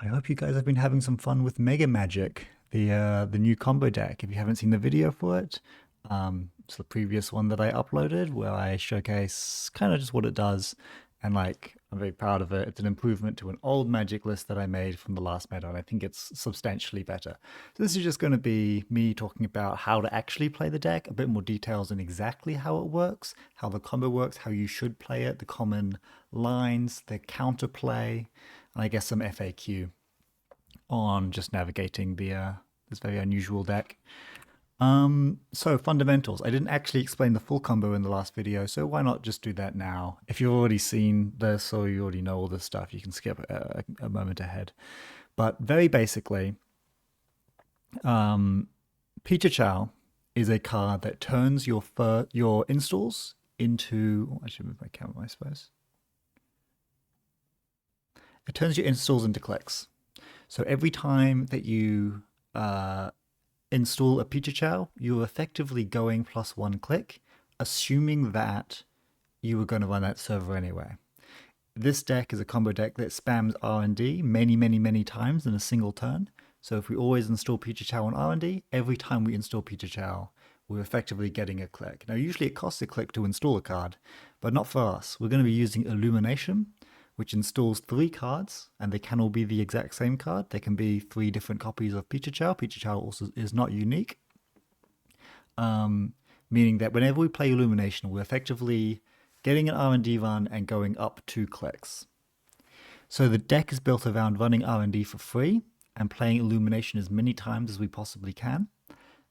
I hope you guys have been having some fun with Mega Magic, the new combo deck. If you haven't seen the video for it, it's the previous one that I uploaded where I showcase kind of just what it does, and like I'm very proud of it. It's an improvement to an old Magic list that I made from the last meta, and I think it's substantially better. So this is just going to be me talking about how to actually play the deck, a bit more details on exactly how it works, how the combo works, how you should play it, the common lines, the counterplay, and I guess some FAQ on just navigating the this very unusual deck. So fundamentals. I didn't actually explain the full combo in the last video, so why not just do that now? If you've already seen this or you already know all this stuff, you can skip a moment ahead. But very basically, Picha is a card that turns your installs into. Oh, I should move my camera, I suppose. It turns your installs into clicks. So every time that you install a Picha, you're effectively going +1 click, assuming that you were going to run that server anyway. This deck is a combo deck that spams R&D many times in a single turn. So if we always install Picha on R&D, every time we install Picha, we're effectively getting a click. Now, usually it costs a click to install a card, but not for us. We're going to be using Illumination, which installs 3 cards, and they can all be the exact same card. They can be 3 different copies of Picha. Picha also is not unique, meaning that whenever we play Illumination, we're effectively getting an R&D run and going up 2 clicks. So the deck is built around running R&D for free and playing Illumination as many times as we possibly can.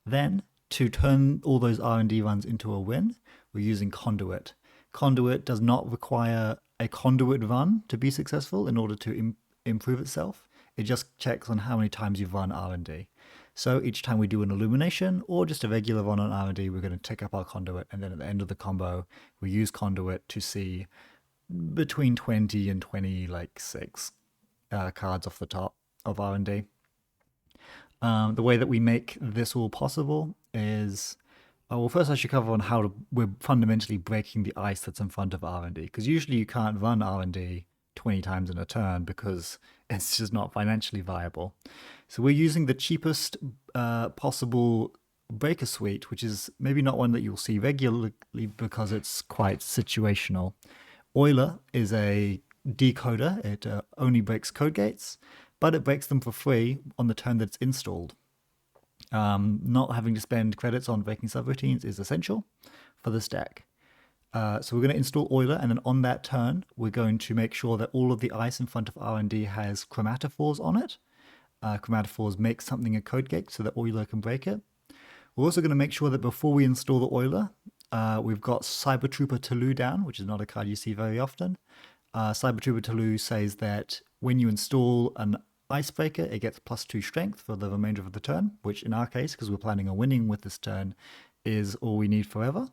Then, to turn all those R&D runs into a win, we're using Conduit. Conduit does not require a conduit run to be successful in order to improve itself. It just checks on how many times you've run R&D. So each time we do an illumination or just a regular run on R&D, we're going to tick up our conduit, and then at the end of the combo, we use conduit to see between 20 and 26 cards off the top of R&D. The way that we make this all possible is well, first I should cover on how we're fundamentally breaking the ice that's in front of R&D, because usually you can't run R&D 20 times in a turn because it's just not financially viable. So we're using the cheapest possible breaker suite, which is maybe not one that you'll see regularly because it's quite situational. Euler is a decoder. It only breaks code gates, but it breaks them for free on the turn that it's installed. Not having to spend credits on breaking subroutines is essential for this deck. So we're going to install Euler, and then on that turn, we're going to make sure that all of the ice in front of R&D has chromatophores on it. Chromatophores make something a code gate so that Euler can break it. We're also going to make sure that before we install the Euler, we've got Cyber Trooper Tulu down, which is not a card you see very often. Cyber Trooper Tulu says that when you install an Icebreaker, it gets +2 strength for the remainder of the turn, which in our case, because we're planning on winning with this turn, is all we need forever.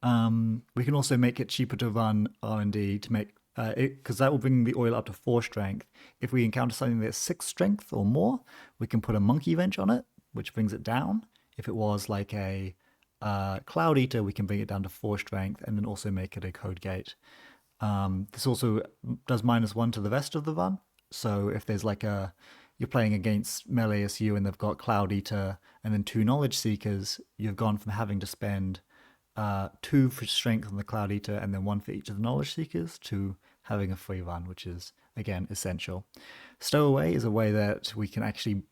We can also make it cheaper to run R&D to make because that will bring the oil up to 4 strength. If we encounter something that's 6 strength or more, we can put a monkey wrench on it, which brings it down. If it was like a Cloud Eater, we can bring it down to 4 strength and then also make it a code gate. This also does -1 to the rest of the run. So if there's you're playing against melee SU and they've got Cloud Eater and then 2 Knowledge Seekers, you've gone from having to spend 2 for strength on the Cloud Eater and then 1 for each of the Knowledge Seekers to having a free run, which is, again, essential. Stowaway is a way that we can actually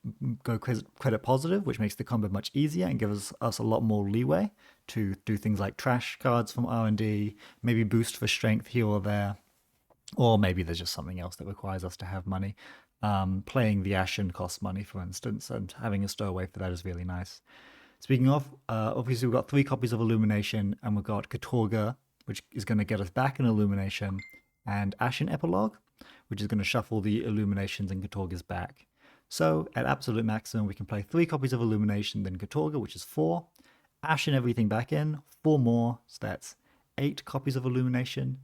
go credit positive, which makes the combo much easier and gives us a lot more leeway to do things like trash cards from R&D, maybe boost for strength here or there. Or maybe there's just something else that requires us to have money. Playing the Ashen costs money, for instance, and having a stowaway for that is really nice. Speaking of, obviously we've got 3 copies of Illumination, and we've got Katorga, which is going to get us back in Illumination, and Ashen Epilogue, which is going to shuffle the Illuminations and Katorgas back. So at absolute maximum, we can play 3 copies of Illumination, then Katorga, which is 4, Ashen everything back in, 4 more, so that's 8 copies of Illumination.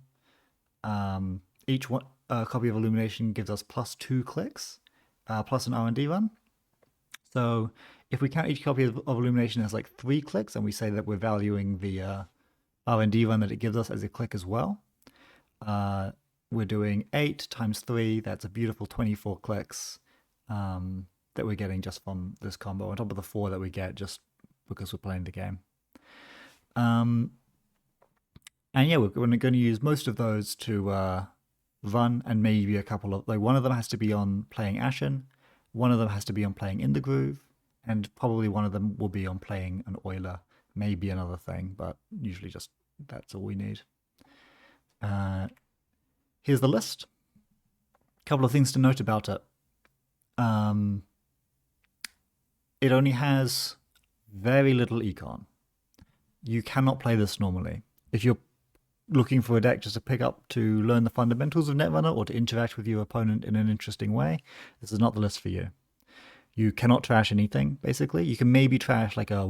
Each copy of Illumination gives us +2 clicks, plus an R&D run. So if we count each copy of Illumination as 3 clicks, and we say that we're valuing the R&D run that it gives us as a click as well, we're doing 8 times 3. That's a beautiful 24 clicks that we're getting just from this combo, on top of the 4 that we get just because we're playing the game. And yeah, we're going to use most of those to run, and maybe a couple of, like, one of them has to be on playing Ashen, one of them has to be on playing In the Groove, and probably one of them will be on playing an Euler, maybe another thing, but usually just that's all we need. Here's the list. A couple of things to note about it. It only has very little econ. You cannot play this normally. If you're looking for a deck just to pick up to learn the fundamentals of Netrunner or to interact with your opponent in an interesting way, this is not the list for you. You cannot trash anything, basically. You can maybe trash like a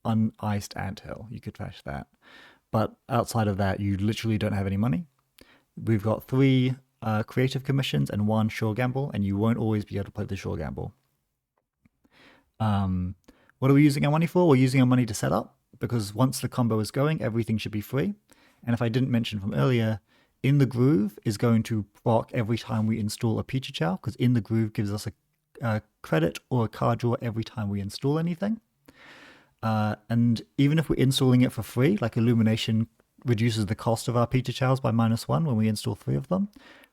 uniced anthill. You could trash that. But outside of that, you literally don't have any money. We've got 3 creative commissions and 1 sure gamble, and you won't always be able to play the sure gamble. What are we using our money for? We're using our money to set up, because once the combo is going, everything should be free. And if I didn't mention from earlier, In the Groove is going to proc every time we install a Peach Chow, because In the Groove gives us a credit or a card draw every time we install anything. And even if we're installing it for free, like Illumination reduces the cost of our Peach Chows by -1 when we install 3 of them,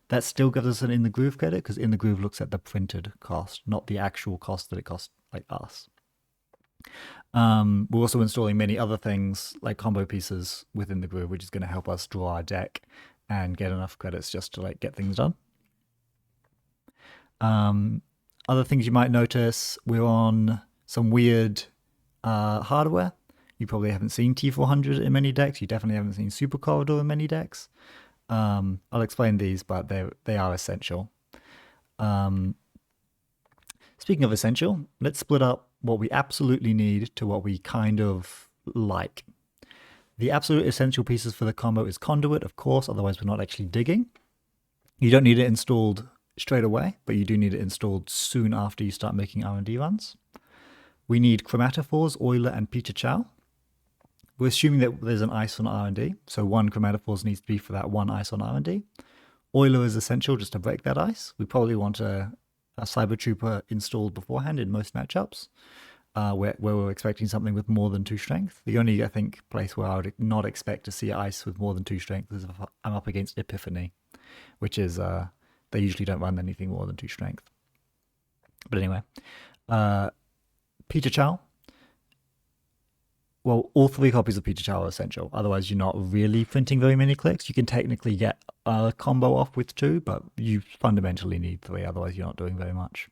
that still gives us an In the Groove credit, because In the Groove looks at the printed cost, not the actual cost that it costs like us. We're also installing many other things like combo pieces within the Groove, which is going to help us draw our deck and get enough credits just to like get things done. Other things you might notice, we're on some weird hardware. You probably haven't seen T400 in many decks. You definitely haven't seen Super Corridor in many decks. I'll explain these, but they are essential. Speaking of essential, let's split up what we absolutely need to what we kind of like. The absolute essential pieces for the combo is Conduit, of course, otherwise we're not actually digging. You don't need it installed straight away, but you do need it installed soon after you start making R&D runs. We need Chromatophores, Euler, and Peach Chow. We're assuming that there's an ice on R&D, so 1 Chromatophores needs to be for that 1 ice on R&D. Euler is essential just to break that ice. We probably want a Cyber Trooper installed beforehand in most matchups, where we're expecting something with more than 2 strength. The only, I think, place where I would not expect to see ice with more than 2 strength is if I'm up against Epiphany, which is, they usually don't run anything more than 2 strength. But anyway, Peach Chow. Well, all 3 copies of Peach Chow are essential. Otherwise, you're not really printing very many clicks. You can technically get a combo off with 2, but you fundamentally need 3. Otherwise, you're not doing very much.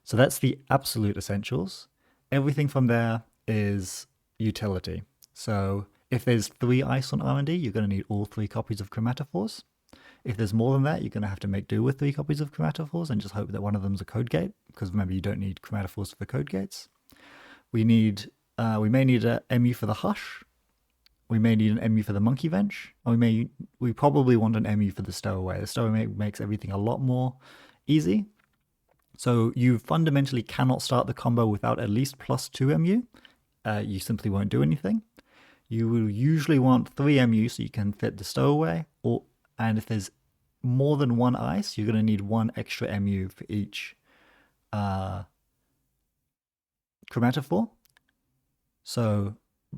So that's the absolute essentials. Everything from there is utility. So if there's 3 ice on R&D, you're going to need all 3 copies of Chromatophores. If there's more than that, you're going to have to make do with 3 copies of Chromatophores and just hope that one of them's a code gate, because remember, you don't need Chromatophores for code gates. We may need a MU for the Hush. We may need an MU for the Monkey Wrench. And we probably want an MU for the Stowaway. The Stowaway makes everything a lot more easy. So you fundamentally cannot start the combo without at least +2 MU. You simply won't do anything. You will usually want 3 MU so you can fit the Stowaway, and if there's more than 1 ice, you're going to need 1 extra MU for each Chromatophore. So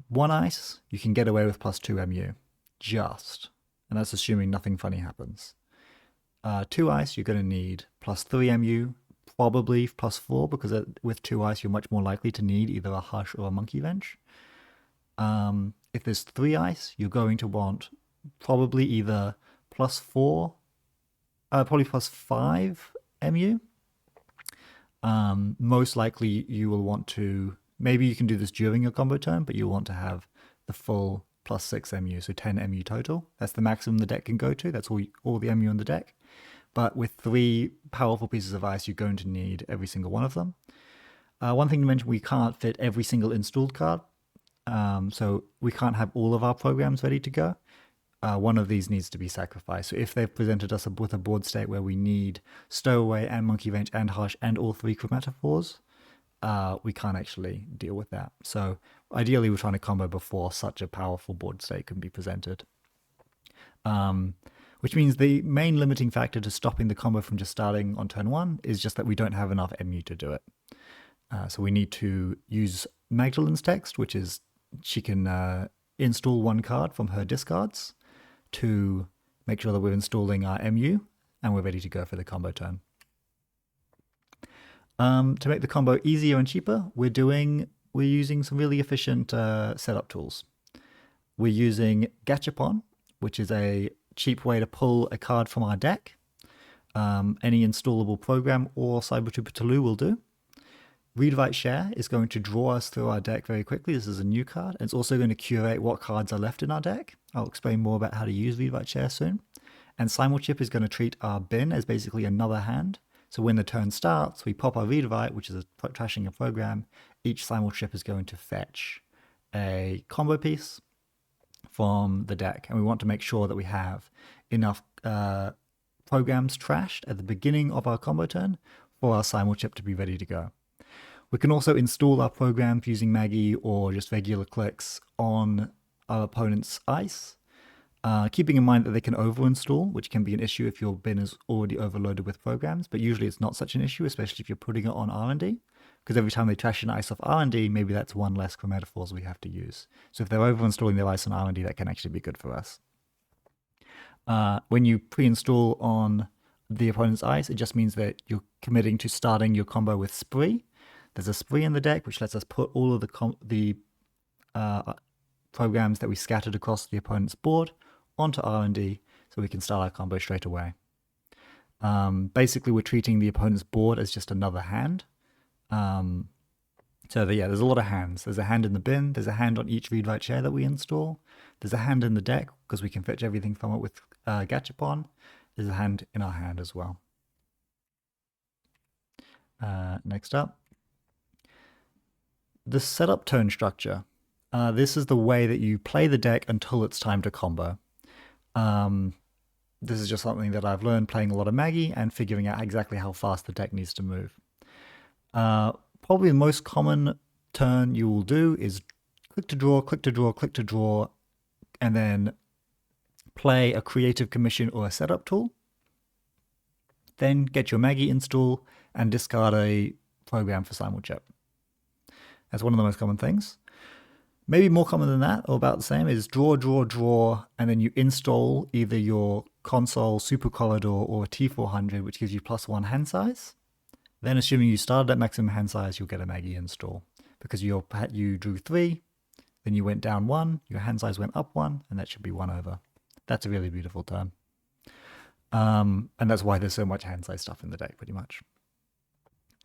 1 ice, you can get away with +2 MU, just. And that's assuming nothing funny happens. 2 ice, you're going to need +3 MU, probably +4, because with 2 ice, you're much more likely to need either a Hush or a Monkey Wrench. If there's 3 ice, you're going to want probably either +4, probably +5 MU. Most likely you will want to, maybe you can do this during your combo turn, but you'll want to have the full +6 MU, so 10 MU total. That's the maximum the deck can go to. That's all the MU on the deck. But with 3 powerful pieces of ice, you're going to need every single one of them. One thing to mention, we can't fit every single installed card. So we can't have all of our programs ready to go. One of these needs to be sacrificed. So if they've presented us with a board state where we need Stowaway and Monkey Wrench and Hush and all 3 Chromatophores, we can't actually deal with that. So ideally, we're trying to combo before such a powerful board state can be presented. which means the main limiting factor to stopping the combo from just starting on turn 1 is just that we don't have enough MU to do it. So we need to use Magdalen's text, which is she can install one card from her discards to make sure that we're installing our MU and we're ready to go for the combo turn. To make the combo easier and cheaper, we're using some really efficient setup tools. We're using Gachapon, which is a cheap way to pull a card from our deck. Any installable program or Cybertrooper Tolu will do. Read Write Share is going to draw us through our deck very quickly. This is a new card. And it's also going to curate what cards are left in our deck. I'll explain more about how to use Read Write Share soon. And Simulchip is going to treat our bin as basically another hand. So when the turn starts, we pop our Read Write, which is trashing a program. Each Simulchip is going to fetch a combo piece from the deck. And we want to make sure that we have enough programs trashed at the beginning of our combo turn for our Simulchip to be ready to go. We can also install our programs using Maggie or just regular clicks on our opponent's ice, keeping in mind that they can overinstall, which can be an issue if your bin is already overloaded with programs, but usually it's not such an issue, especially if you're putting it on R&D, because every time they trash an ice off R&D, maybe that's one less chromatophores we have to use. So if they're overinstalling their ice on R&D, that can actually be good for us. When you pre-install on the opponent's ice, it just means that you're committing to starting your combo with Spree. There's a Spree in the deck, which lets us put all of the programs that we scattered across the opponent's board onto R&D, so we can start our combo straight away. Basically, we're treating the opponent's board as just another hand. There's a lot of hands. There's a hand in the bin. There's a hand on each Read Write Share that we install. There's a hand in the deck, because we can fetch everything from it with Gachapon. There's a hand in our hand as well. Next up. The setup turn structure. This is the way that you play the deck until it's time to combo. This is just something that I've learned playing a lot of Maggie and figuring out exactly how fast the deck needs to move. Probably the most common turn you will do is click to draw, click to draw, click to draw, and then play a creative commission or a setup tool. Then get your Maggie install and discard a program for Simulchip. That's one of the most common things. Maybe more common than that, or about the same, is draw, draw, draw, and then you install either your console, Super Corridor, or a T400, which gives you +1 hand size. Then, assuming you started at maximum hand size, you'll get a Maggie install. Because you drew 3, then you went down 1, your hand size went up 1, and that should be 1 over. That's a really beautiful turn. And that's why there's so much hand size stuff in the deck, pretty much.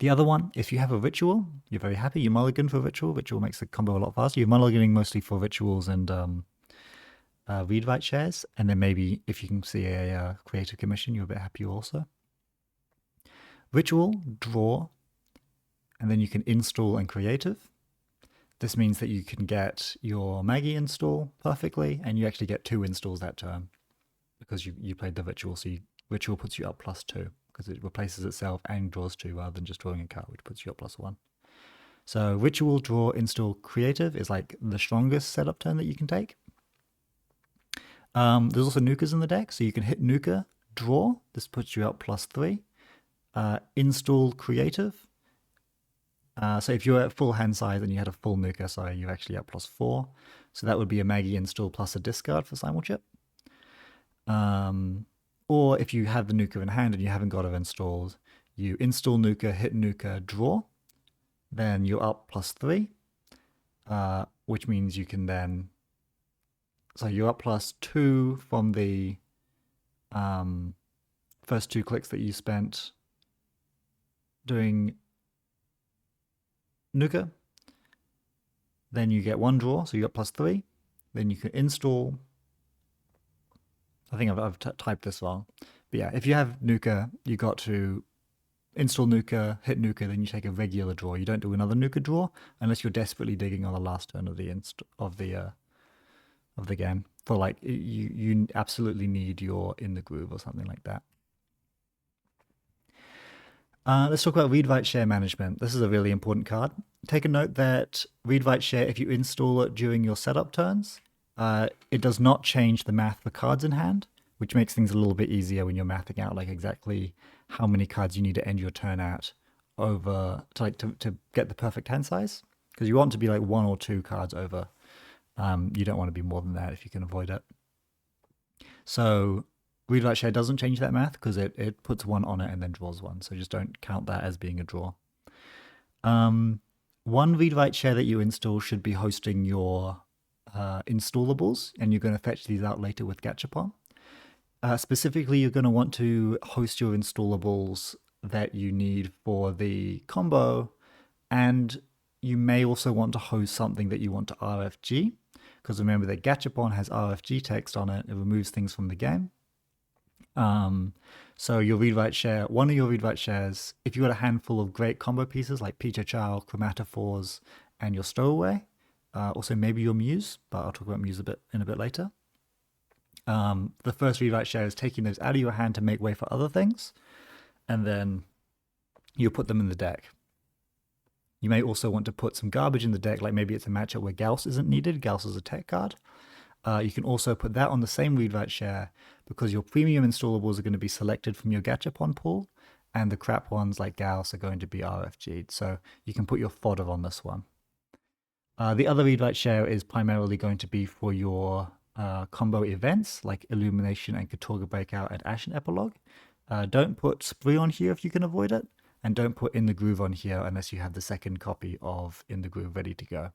The other one, if you have a ritual, you're very happy, you mulligan for ritual. Ritual makes the combo a lot faster. You're mulliganing mostly for rituals and Read Write Shares. And then maybe if you can see a creative commission, you're a bit happier also. Ritual, draw, and then you can install and creative. This means that you can get your Maggie install perfectly, and you actually get 2 installs that turn because you played the ritual. So ritual puts you up +2. Because it replaces itself and draws 2 rather than just drawing a card, which puts you up +1. So ritual, draw, install, creative is like the strongest setup turn that you can take. There's also Nukas in the deck, so you can hit Nuka, draw. This puts you up +3. Install creative. So if you're at full hand size and you had a full Nuka, sorry, you're actually up +4. So that would be a Maggie install plus a discard for Simulchip. Or if you have the Nuka in hand and you haven't got it installed, you install Nuka, hit Nuka, draw, then you're up +3, which means you can then, so you're up +2 from the first 2 clicks that you spent doing Nuka. Then you get 1 draw, so you're up +3. Then you can install. I think I've typed this wrong. But yeah, if you have Nuka, you got to install Nuka, hit Nuka, then you take a regular draw. You don't do another Nuka draw unless you're desperately digging on the last turn of the game. For like you absolutely need your in the groove or something like that. Let's talk about Read Write Share management. This is a really important card. Take a note that Read Write Share, if you install it during your setup turns, it does not change the math for cards in hand, which makes things a little bit easier when you're mathing out like exactly how many cards you need to end your turn at over to get the perfect hand size, because you want to be like 1 or 2 cards over. You don't want to be more than that if you can avoid it. So read write share doesn't change that math because it puts 1 on it and then draws 1, so just don't count that as being a draw. One read write share that you install should be hosting your installables, and you're going to fetch these out later with Gachapon. Specifically, you're going to want to host your installables that you need for the combo, and you may also want to host something that you want to RFG, because remember that Gachapon has RFG text on it. It removes things from the game. So your read-write share, one of your read-write shares, if you got a handful of great combo pieces like Picha Chow, Chromatophores, and your Stowaway, also maybe your Muse, but I'll talk about Muse in a bit later. The first read-write share is taking those out of your hand to make way for other things, and then you put them in the deck. You may also want to put some garbage in the deck, like maybe it's a matchup where Gauss isn't needed. Gauss is a tech card. You can also put that on the same read-write share, because your premium installables are going to be selected from your Gachapon pool, and the crap ones like Gauss are going to be RFG'd. So you can put your fodder on this one. The other read-write share is primarily going to be for your combo events like Illumination and Katorga Breakout and Ashen Epilogue. Don't put Spree on here if you can avoid it, and don't put In the Groove on here unless you have the second copy of In the Groove ready to go.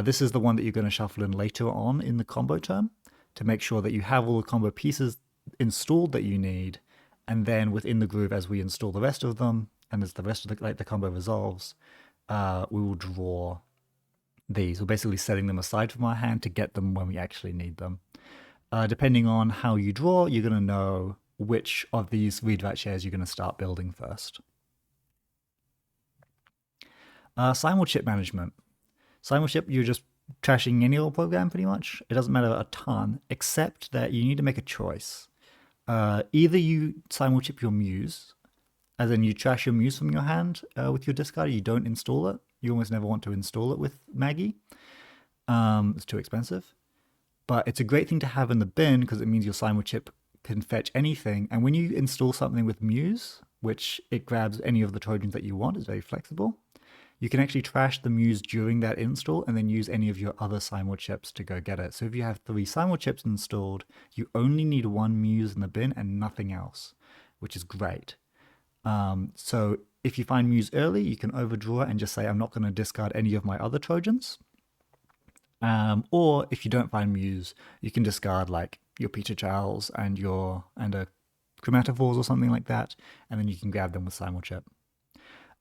This is the one that you're going to shuffle in later on in the combo term to make sure that you have all the combo pieces installed that you need, and then within the groove, as we install the rest of them, and as the rest of the combo resolves, we will draw these. We're basically setting them aside from our hand to get them when we actually need them. Depending on how you draw, you're going to know which of these read-write shares you're going to start building first. Simulchip management. Simulchip, you're just trashing any old program pretty much. It doesn't matter a ton, except that you need to make a choice. Either you Simulchip your Muse, as in you trash your Muse from your hand with your discard, you don't install it. You almost never want to install it with Maggie. It's too expensive. But it's a great thing to have in the bin because it means your Simulchip can fetch anything. And when you install something with Muse, which it grabs any of the Trojans that you want, it's very flexible, you can actually trash the Muse during that install and then use any of your other Simulchips to go get it. So if you have 3 Simulchips installed, you only need 1 Muse in the bin and nothing else, which is great. So if you find Muse early, you can overdraw and just say, I'm not going to discard any of my other Trojans. Or if you don't find Muse, you can discard like your Picha Chows and a Chromatophores or something like that, and then you can grab them with Simulchip.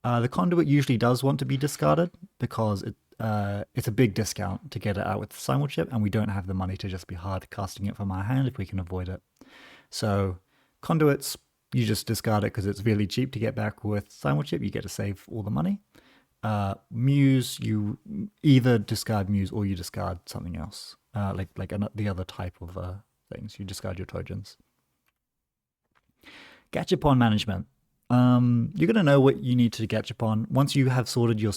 The Conduit usually does want to be discarded because it's a big discount to get it out with Simulchip, and we don't have the money to just be hard casting it from our hand if we can avoid it. So Conduits, you just discard it because it's really cheap to get back with Simulchip. You get to save all the money. Muse, you either discard Muse or you discard something else, like the other type of things. You discard your Trojans. Gachapon management. You're going to know what you need to Gachapon. Once you have sorted your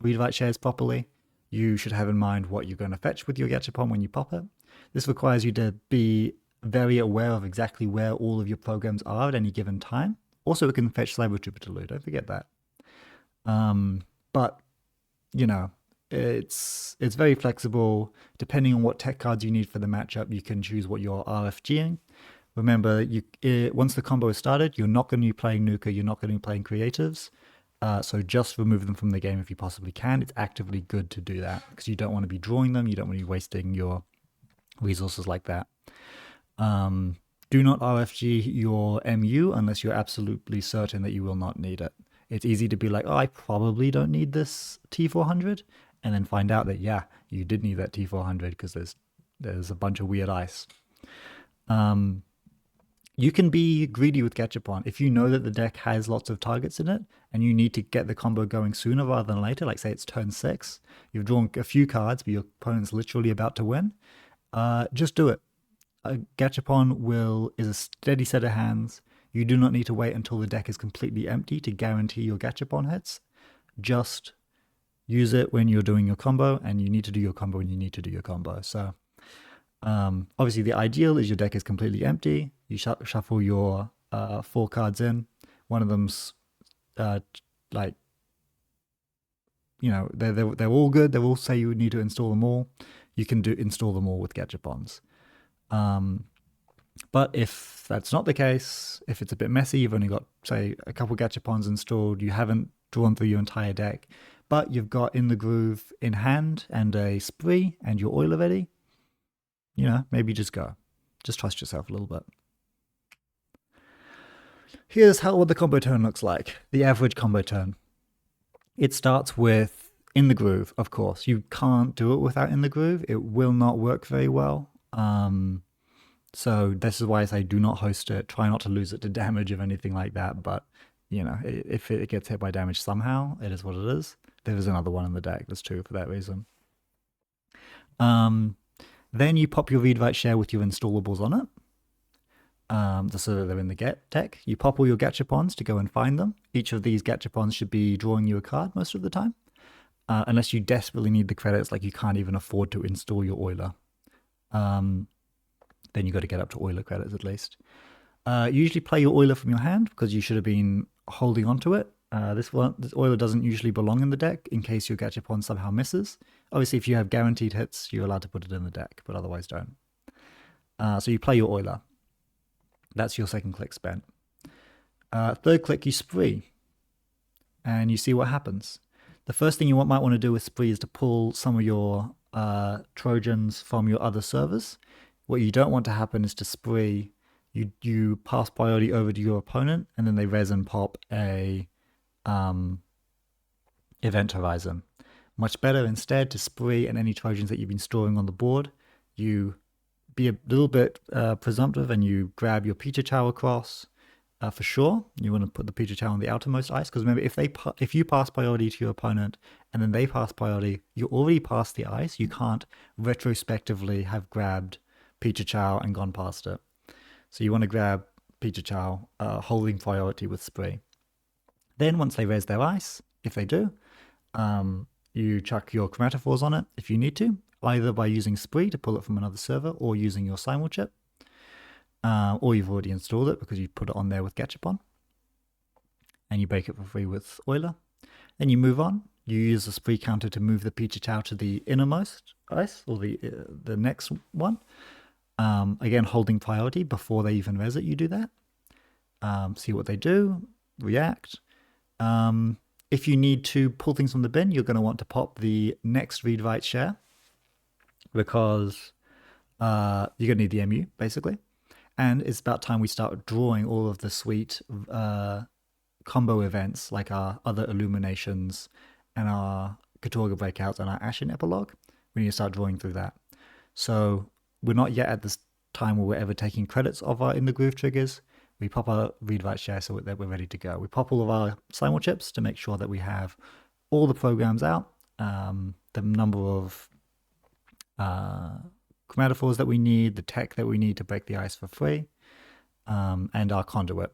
read-write shares properly, you should have in mind what you're going to fetch with your Gachapon when you pop it. This requires you to be very aware of exactly where all of your programs are at any given time. Also, it can fetch Cyber Jupiter, don't forget that. But, you know, it's very flexible. Depending on what tech cards you need for the matchup, you can choose what you're RFGing. Remember, once the combo is started, you're not going to be playing Nuka, you're not going to be playing creatives, so just remove them from the game if you possibly can. It's actively good to do that, because you don't want to be drawing them, you don't want to be wasting your resources like that. Do not RFG your MU unless you're absolutely certain that you will not need it. It's easy to be like, oh, I probably don't need this T400, and then find out that, yeah, you did need that T400 because there's a bunch of weird ice. You can be greedy with Gachapon. If you know that the deck has lots of targets in it and you need to get the combo going sooner rather than later, like say it's turn 6, you've drawn a few cards but your opponent's literally about to win, just do it. Gachapon is a steady set of hands. You do not need to wait until the deck is completely empty to guarantee your Gachapon hits. Just use it when you're doing your combo, and you need to do your combo when you need to do your combo. So Obviously, the ideal is your deck is completely empty. You shuffle your 4 cards in. One of them's like, you know, they're all good. They all say you would need to install them all. You can install them all with Gachapons. But if that's not the case, if it's a bit messy, you've only got, say, a couple Gachapons installed, you haven't drawn through your entire deck, but you've got In the Groove in hand and a Spree and your Oiler ready, you know, maybe just go. Just trust yourself a little bit. Here's what the combo turn looks like, the average combo turn. It starts with In the Groove, of course. You can't do it without In the Groove. It will not work very well. So this is why I say do not host it. Try not to lose it to damage or anything like that. But, you know, if it gets hit by damage somehow, it is what it is. There is another one in the deck. There's 2 for that reason. Then you pop your read-write share with your installables on it. So that they're in the deck. You pop all your Gachapons to go and find them. Each of these Gachapons should be drawing you a card most of the time. Unless you desperately need the credits, like you can't even afford to install your Oiler. Then you've got to get up to Oiler credits at least. You usually play your Oiler from your hand because you should have been holding onto it. This Oiler doesn't usually belong in the deck in case your Gachapon somehow misses. Obviously, if you have guaranteed hits, you're allowed to put it in the deck, but otherwise don't. So you play your Oiler. That's your second click spent. Third click, you Spree. And you see what happens. The first thing you might want to do with Spree is to pull some of your Trojans from your other servers. What you don't want to happen is to Spree, you pass priority over to your opponent, and then they res and pop a Event Horizon. Much better instead to Spree and any Trojans that you've been storing on the board. You be a little bit presumptive and you grab your Pichichow across for sure. You want to put the Pichichow on the outermost ice because remember, if you pass priority to your opponent and then they pass priority, you're already past the ice. You can't retrospectively have grabbed Pichichow and gone past it. So you want to grab Pichichow holding priority with Spree. Then once they raise their ice, if they do, you chuck your chromatophores on it if you need to, either by using Spree to pull it from another server or using your Simulchip. Or you've already installed it because you put it on there with Gachapon. And you break it for free with Oiler. Then you move on. You use the Spree counter to move the Pichichow to the innermost ice, or the next one. Again, holding priority before they even res it, you do that. See what they do, react. If you need to pull things from the bin, you're going to want to pop the next read-write share because you're going to need the MU, basically. And it's about time we start drawing all of the sweet combo events like our other illuminations and our Katorga breakouts and our Ashen epilogue. We need to start drawing through that. So we're not yet at this time where we're ever taking credits of our In the Groove triggers. We pop our read-write share so that we're ready to go. We pop all of our Simulchips to make sure that we have all the programs out, the number of chromatophores that we need, the tech that we need to break the ice for free, and our conduit.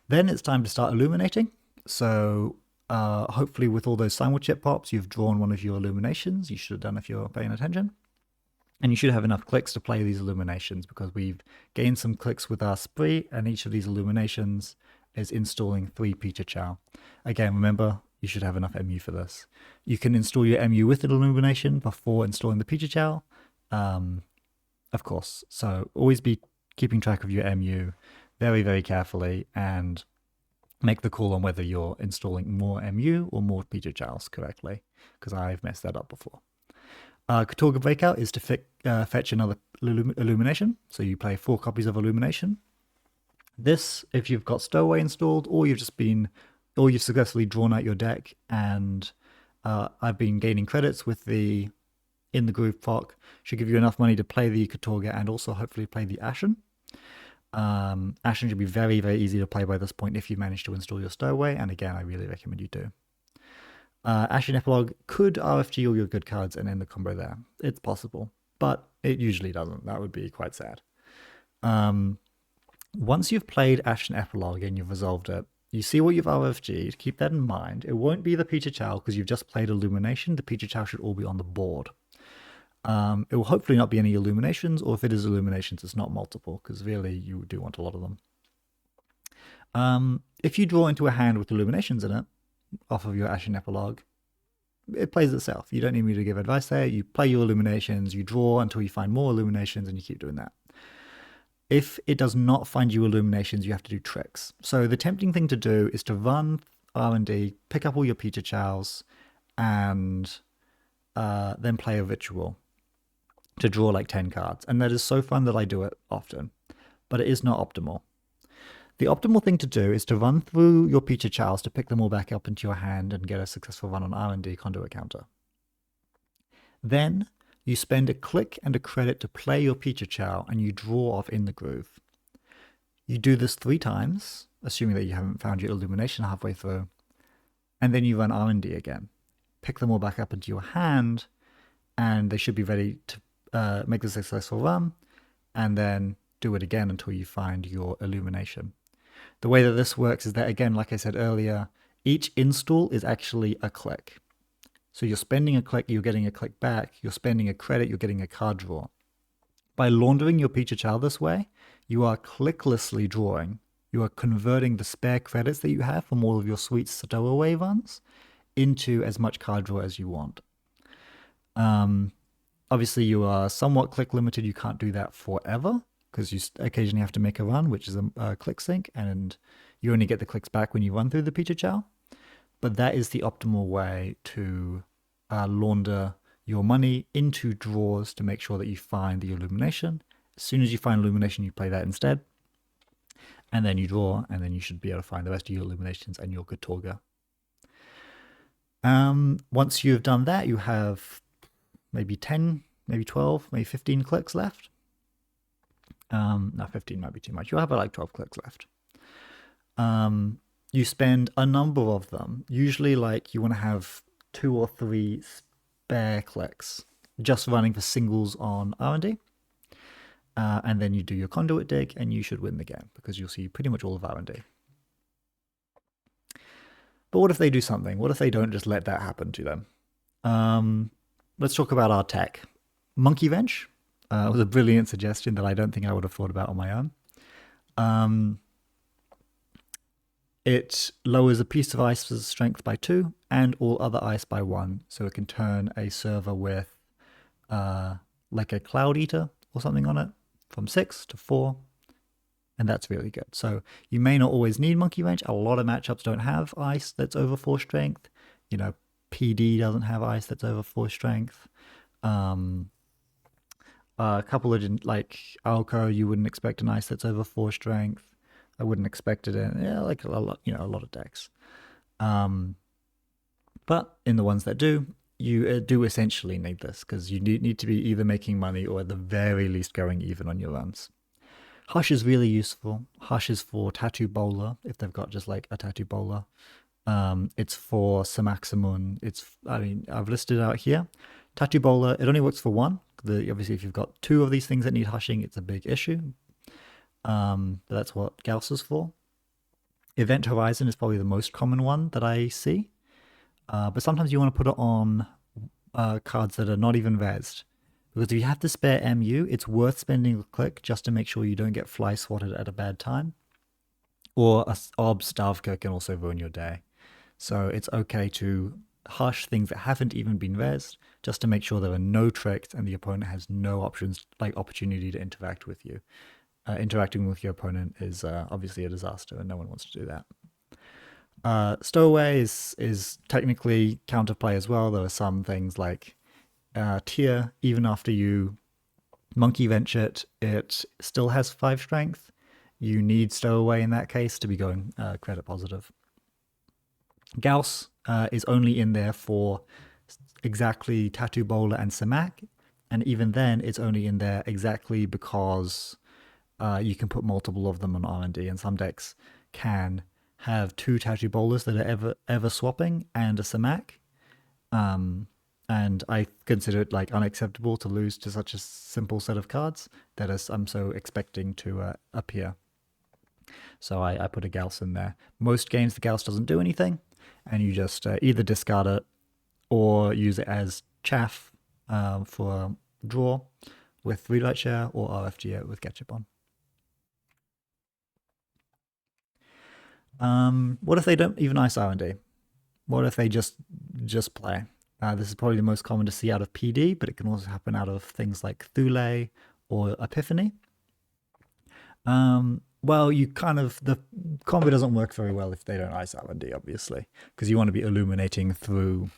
Then it's time to start illuminating. So hopefully with all those Simulchip pops, you've drawn one of your illuminations. You should have done if you're paying attention. And you should have enough clicks to play these illuminations because we've gained some clicks with our Spree, and each of these illuminations is installing 3 Pichichow. Again, remember, you should have enough MU for this. You can install your MU with an illumination before installing the Pichichow, of course. So always be keeping track of your MU very, very carefully and make the call on whether you're installing more MU or more Pichichows correctly, because I've messed that up before. Katorga Breakout is to fetch another illumination. So you play 4 copies of illumination. This, if you've got Stowaway installed, or you've successfully drawn out your deck, and I've been gaining credits with the In the Groove proc, should give you enough money to play the Katorga and also hopefully play the Ashen. Ashen should be very, very easy to play by this point if you manage to install your Stowaway, and again, I really recommend you do. Ashen Epilogue could RFG all your good cards and end the combo there. It's possible, but it usually doesn't. That would be quite sad. Once you've played Ashen Epilogue and you've resolved it, you see what you've RFG'd. Keep that in mind. It won't be the Pichichow because you've just played Illumination. The Pichichow should all be on the board. It will hopefully not be any illuminations, or if it is illuminations, it's not multiple, because really you do want a lot of them. If you draw into a hand with illuminations in it, off of your Ashen Epilogue, it plays itself. You don't need me to give advice there. You play your illuminations, you draw until you find more illuminations, and you keep doing that. If it does not find you illuminations, you have to do tricks. So the tempting thing to do is to run R&D, pick up all your Peter Chows, and then play a ritual to draw like 10 cards. And that is so fun that I do it often, but it is not optimal. The optimal thing to do is to run through your Peter Chows to pick them all back up into your hand and get a successful run on R&D Conduit Counter. Then you spend a click and a credit to play your Peter Chow, and you draw off in the groove. You do this 3 times, assuming that you haven't found your illumination halfway through, and then you run R&D again. Pick them all back up into your hand, and they should be ready to make the successful run, and then do it again until you find your illumination. The way that this works is that, again, like I said earlier, each install is actually a click. So you're spending a click, you're getting a click back. You're spending a credit, you're getting a card draw. By laundering your Peter Chow this way, you are clicklessly drawing. You are converting the spare credits that you have from all of your sweet stowaway runs into as much card draw as you want. Obviously, you are somewhat click limited. You can't do that forever, because you occasionally have to make a run, which is a click sync, and you only get the clicks back when you run through the Peter Chow. But that is the optimal way to launder your money into draws to make sure that you find the illumination. As soon as you find illumination, you play that instead. And then you draw, and then you should be able to find the rest of your illuminations and you're good to go. Once you've done that, you have maybe 10, maybe 12, maybe 15 clicks left. No, 15 might be too much. You'll have like 12 clicks left. You spend a number of them. Usually, like, you want to have 2 or 3 spare clicks just running for singles on R&D. And then you do your conduit dig, and you should win the game, because you'll see pretty much all of R&D. But what if they do something? What if they don't just let that happen to them? Let's talk about our tech. Monkey Wrench was a brilliant suggestion that I don't think I would have thought about on my own. It lowers a piece of ice's strength by 2 and all other ice by 1, so it can turn a server with like a Cloud Eater or something on it from 6 to 4, and that's really good. So you may not always need Monkey Wrench. A lot of matchups don't have ice that's over 4 strength. You know, PD doesn't have ice that's over 4 strength. A couple of, like, Alco, you wouldn't expect an ice that's over 4 strength. I wouldn't expect it in, like a lot, a lot of decks. But in the ones that do, you do essentially need this, because you need to be either making money or at the very least going even on your runs. Hush is really useful. Hush is for Tattoo Bowler, if they've got just like a Tattoo Bowler. It's for Samaxamun. I've listed it out here. Tattoo Bowler, it only works for 1. Obviously, if you've got 2 of these things that need hushing, it's a big issue. But that's what Gauss is for. Event Horizon is probably the most common one that I see. But sometimes you want to put it on cards that are not even rezzed. Because if you have to spare MU, it's worth spending a click just to make sure you don't get fly swatted at a bad time. Or a Ob Stavka can also ruin your day. So it's okay to hush things that haven't even been rezzed, just to make sure there are no tricks and the opponent has no opportunity to interact with you. Interacting with your opponent is obviously a disaster, and no one wants to do that. Stowaway is technically counterplay as well. There are some things like Tier, even after you monkey wrench it, it still has 5 strength. You need Stowaway in that case to be going credit positive. Gauss is only in there for exactly Tattoo Bowler and Samak, and even then it's only in there exactly because you can put multiple of them on R&D, and some decks can have 2 Tattoo Bowlers that are ever swapping and a Samak. And I consider it like unacceptable to lose to such a simple set of cards that I'm so expecting to appear. So I put a Gauss in there. Most games the Gauss doesn't do anything, and you just either discard it or use it as chaff for draw with Read-Write Share or RFG it with Gachapon. What if they don't even ice R&D? What if they just play? This is probably the most common to see out of PD, but it can also happen out of things like Thule or Epiphany. Well, the combo doesn't work very well if they don't ice R&D, obviously, because you want to be illuminating through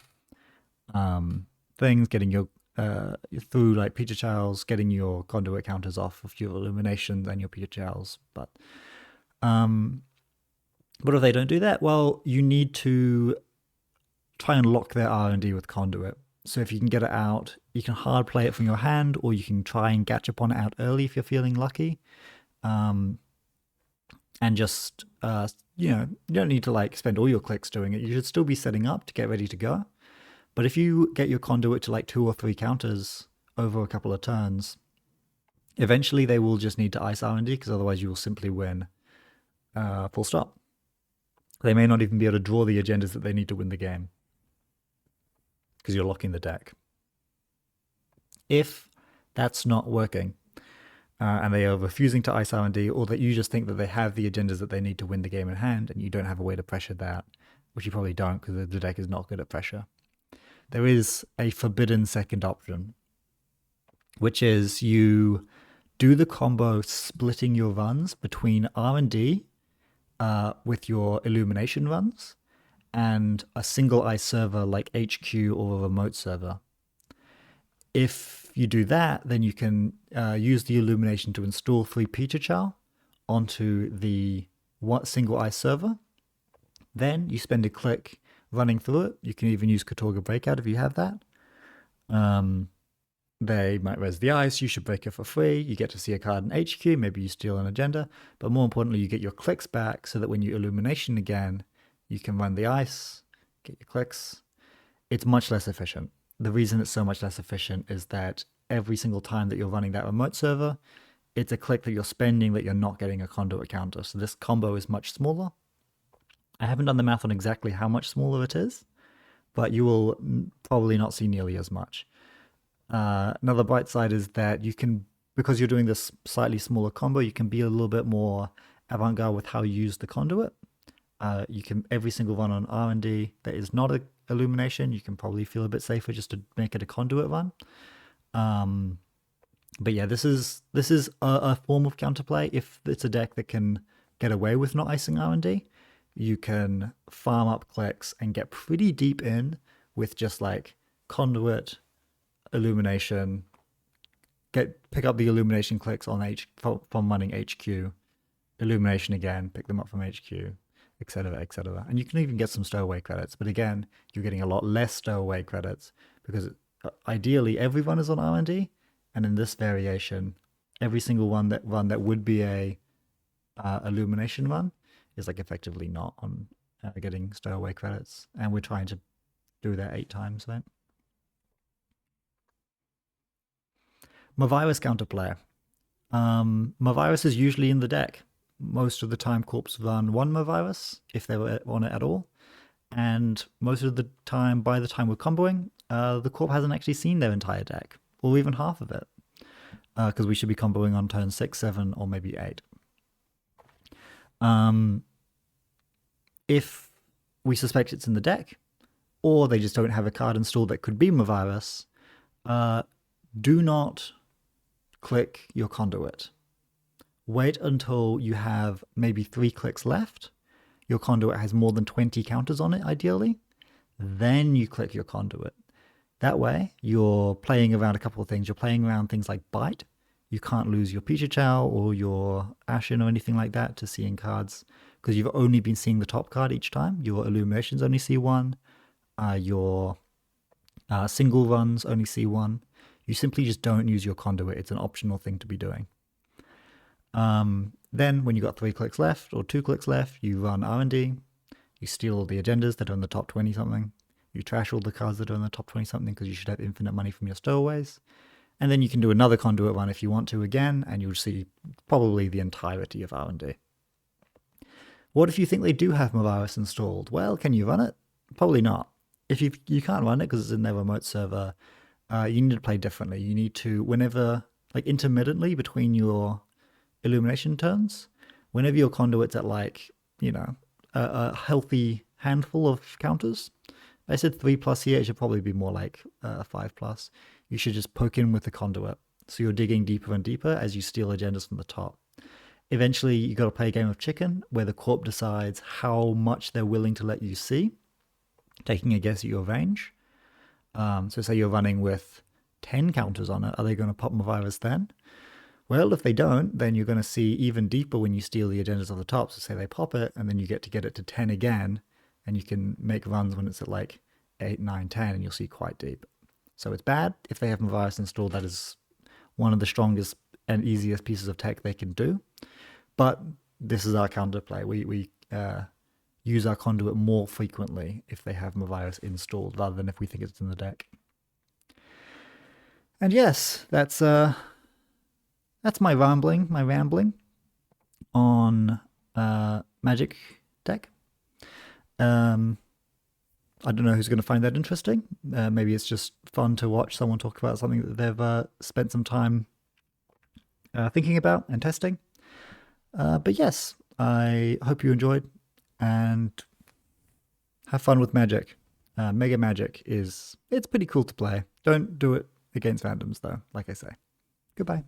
things, getting your through like Peter Charles, getting your conduit counters off of your illuminations and your Peter Charles. But what if they don't do that? Well, you need to try and lock their R&D with conduit. So if you can get it out, you can hard play it from your hand, or you can try and Gachapon it out early if you're feeling lucky. And just, you don't need to like spend all your clicks doing it. You should still be setting up to get ready to go. But if you get your conduit to like 2 or 3 counters over a couple of turns, eventually they will just need to ice R&D, because otherwise you will simply win full stop. They may not even be able to draw the agendas that they need to win the game, because you're locking the deck. If that's not working, and they are refusing to ice R&D, or that you just think that they have the agendas that they need to win the game in hand, and you don't have a way to pressure that, which you probably don't because the deck is not good at pressure, there is a forbidden second option, which is you do the combo splitting your runs between R&D with your illumination runs and a single ice server like HQ or a remote server. If you do that, then you can use the illumination to install 3 Peter Chow onto the single ice server. Then you spend a click running through it. You can even use Katorga Breakout if you have that. They might res the ice, you should break it for free, you get to see a card in HQ, maybe you steal an agenda, but more importantly, you get your clicks back so that when you illumination again, you can run the ice, get your clicks. It's much less efficient. The reason it's so much less efficient is that every single time that you're running that remote server, it's a click that you're spending that you're not getting a conduit counter. So this combo is much smaller. I haven't done the math on exactly how much smaller it is, but you will probably not see nearly as much. Another bright side is that you can, because you're doing this slightly smaller combo, you can be a little bit more avant-garde with how you use the conduit. You can, every single run on R&D that is not a illumination, you can probably feel a bit safer just to make it a conduit run. But yeah, this is a form of counterplay. If it's a deck that can get away with not icing R&D, you can farm up clicks and get pretty deep in with just like conduit, illumination, pick up the illumination clicks on from running HQ, illumination again, pick them up from HQ, etc., etc. And you can even get some stowaway credits, but again, you're getting a lot less stowaway credits because ideally everyone is on R&D, and in this variation, every single run that would be a illumination run is like effectively not on getting stowaway credits, and we're trying to do that 8 times, right? Mavirus counterplay. Mavirus is usually in the deck. Most of the time, Corps run 1 Mavirus, if they were on it at all. And most of the time, by the time we're comboing, the Corp hasn't actually seen their entire deck, or even half of it. Because we should be comboing on turn 6, 7, or maybe 8. If we suspect it's in the deck, or they just don't have a card installed that could be Mavirus, do not click your conduit. Wait until you have maybe 3 clicks left. Your conduit has more than 20 counters on it, ideally. Then you click your conduit. That way, you're playing around a couple of things. You're playing around things like Bite. You can't lose your Peter Chow or your Ashen or anything like that to seeing cards, because you've only been seeing the top card each time. Your illuminations only see 1. Your single runs only see 1. You simply just don't use your conduit. It's an optional thing to be doing. Then when you've got 3 clicks left or 2 clicks left, you run R&D. You steal all the agendas that are in the top 20-something. You trash all the cards that are in the top 20-something because you should have infinite money from your stowaways. And then you can do another conduit run if you want to again, and you'll see probably the entirety of R&D. What if you think they do have Mavirus installed? Well, can you run it? Probably not. If you can't run it because it's in their remote server, you need to play differently. You need to, whenever, like intermittently between your illumination turns, whenever your conduit's at like, a healthy handful of counters. I said 3+ here, it should probably be more like 5+. You should just poke in with the conduit. So you're digging deeper and deeper as you steal agendas from the top. Eventually, you got to play a game of chicken where the corp decides how much they're willing to let you see, taking a guess at your range. So say you're running with 10 counters on it. Are they going to pop Mavirus then? Well, if they don't, then you're going to see even deeper when you steal the agendas off the top. So say they pop it, and then you get it to 10 again, and you can make runs when it's at like 8, 9, 10, and you'll see quite deep. So it's bad if they have Mavirus installed. That is one of the strongest and easiest pieces of tech they can do. But this is our counterplay. We use our conduit more frequently if they have Mavirus installed rather than if we think it's in the deck. And yes, that's my rambling on Magic deck. I don't know who's going to find that interesting. Maybe it's just fun to watch someone talk about something that they've spent some time thinking about and testing. But yes, I hope you enjoyed and have fun with Magic. Mega Magic it's pretty cool to play. Don't do it against randoms though, like I say. Goodbye.